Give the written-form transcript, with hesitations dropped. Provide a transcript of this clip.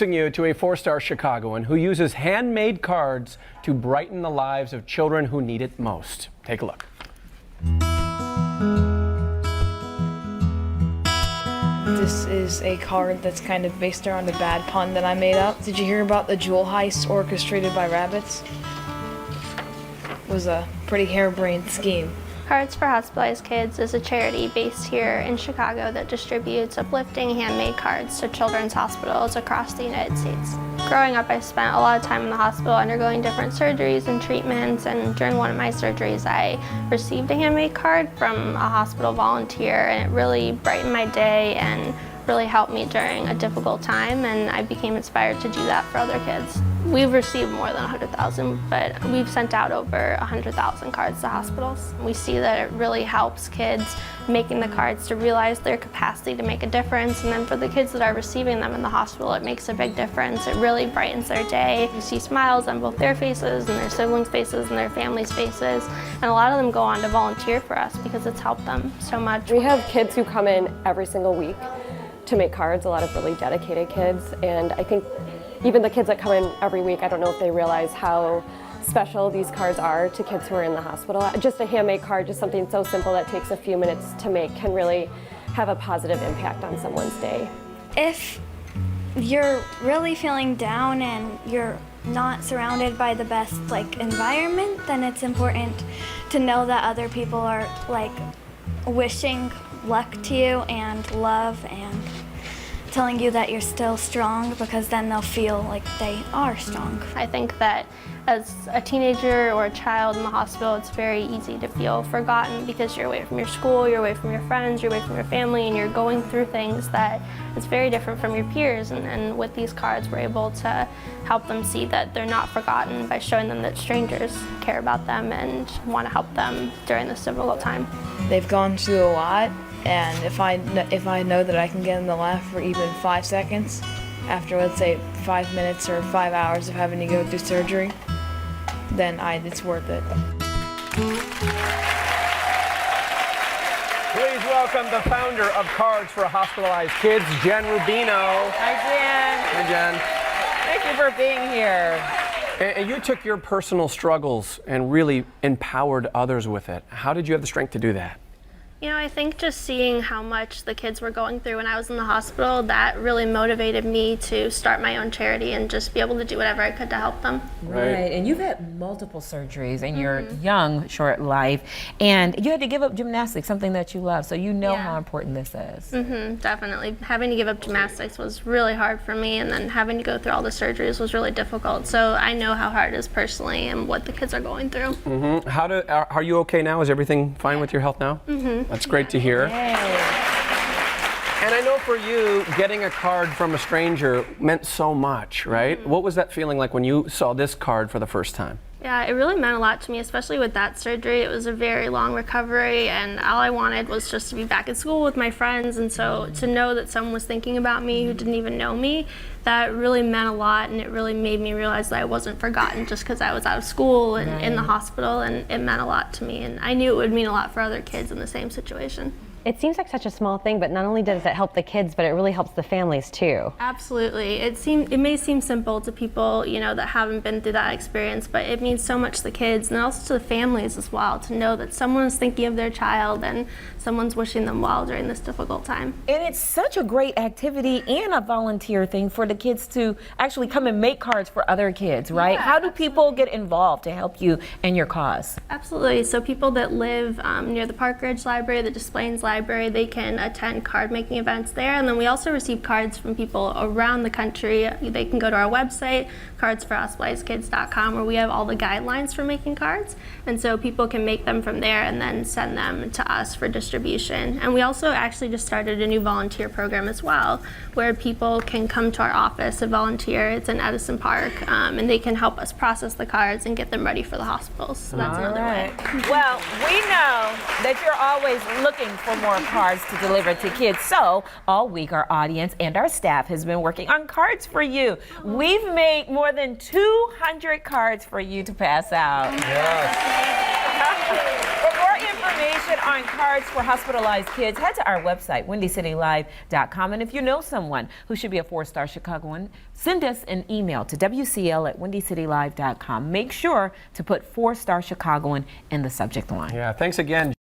You to a 4-star Chicagoan who uses handmade cards to brighten the lives of children who need it most. Take a look. This is a card that's kind of based around a bad pun that I made up. Did you hear about the jewel heist orchestrated by rabbits? It was a pretty harebrained scheme. Cards for Hospitalized Kids is a charity based here in Chicago that distributes uplifting handmade cards to children's hospitals across the United States. Growing up, I spent a lot of time in the hospital undergoing different surgeries and treatments, and during one of my surgeries, I received a handmade card from a hospital volunteer, and it really brightened my day and really helped me during a difficult time, and I became inspired to do that for other kids. We've received more than 100,000, but we've sent out over 100,000 cards to hospitals. We see that it really helps kids making the cards to realize their capacity to make a difference, and then for the kids that are receiving them in the hospital, it makes a big difference. It really brightens their day. You see smiles on both their faces and their siblings' faces and their families' faces, and a lot of them go on to volunteer for us because it's helped them so much. We have kids who come in every single week to make cards, a lot of really dedicated kids, and I think even the kids that come in every week, I don't know if they realize how special these cards are to kids who are in the hospital. Just a handmade card, just something so simple that takes a few minutes to make, can really have a positive impact on someone's day. If you're really feeling down and you're not surrounded by the best environment, then it's important to know that other people are wishing luck to you and love and telling you that you're still strong, because then they'll feel like they are strong. I think that as a teenager or a child in the hospital, it's very easy to feel forgotten because you're away from your school, you're away from your friends, you're away from your family, and you're going through things that is very different from your peers. And with these cards, we're able to help them see that they're not forgotten by showing them that strangers care about them and want to help them during this difficult time. They've gone through a lot, and if I know that I can get them to laugh for even 5 seconds after, let's say, 5 minutes or 5 hours of having to go through surgery, then it's worth it. Please welcome the founder of Cards for Hospitalized Kids, Jen Rubino. Hi, Jen. Hey, Jen. Thank you for being here. And you took your personal struggles and really empowered others with it. How did you have the strength to do that? You know, I think just seeing how much the kids were going through when I was in the hospital, that really motivated me to start my own charity and just be able to do whatever I could to help them. Right, and you've had multiple surgeries in your young, short life, and you had to give up gymnastics, something that you love, so you know how important this is. Definitely. Having to give up gymnastics was really hard for me, and then having to go through all the surgeries was really difficult. So I know how hard it is personally and what the kids are going through. Are you okay now? Is everything fine with your health now? That's great to hear. Yay. And I know for you, getting a card from a stranger meant so much, right? What was that feeling like when you saw this card for the first time? Yeah, it really meant a lot to me, especially with that surgery. It was a very long recovery, and all I wanted was just to be back at school with my friends, and so to know that someone was thinking about me who didn't even know me, that really meant a lot, and it really made me realize that I wasn't forgotten just because I was out of school and in the hospital, and it meant a lot to me, and I knew it would mean a lot for other kids in the same situation. It seems like such a small thing, but not only does it help the kids, but it really helps the families too. Absolutely. It may seem simple to people, that haven't been through that experience, but it means so much to the kids and also to the families as well, to know that someone is thinking of their child and someone's wishing them well during this difficult time. And it's such a great activity and a volunteer thing for the kids to actually come and make cards for other kids, right? Yeah, How do people get involved to help you and your cause? Absolutely. So people that live near the Park Ridge Library, the Des Plaines Library, they can attend card making events there. And then we also receive cards from people around the country. They can go to our website, cardsforhospitalizedkids.com, where we have all the guidelines for making cards. And so people can make them from there and then send them to us for distribution. And we also actually just started a new volunteer program as well, where people can come to our office and volunteer. It's in Edison Park, and they can help us process the cards and get them ready for the hospitals. So that's another way. Well, we know that you're always looking for more cards to deliver to kids. So all week our audience and our staff has been working on cards for you. We've made more than 200 cards for you to pass out. Yes. For more information information on cards for hospitalized kids, head to our website, windycitylive.com. And if you know someone who should be a 4-star Chicagoan, send us an email to wcl@windycitylive.com. Make sure to put 4-star Chicagoan in the subject line. Yeah, thanks again.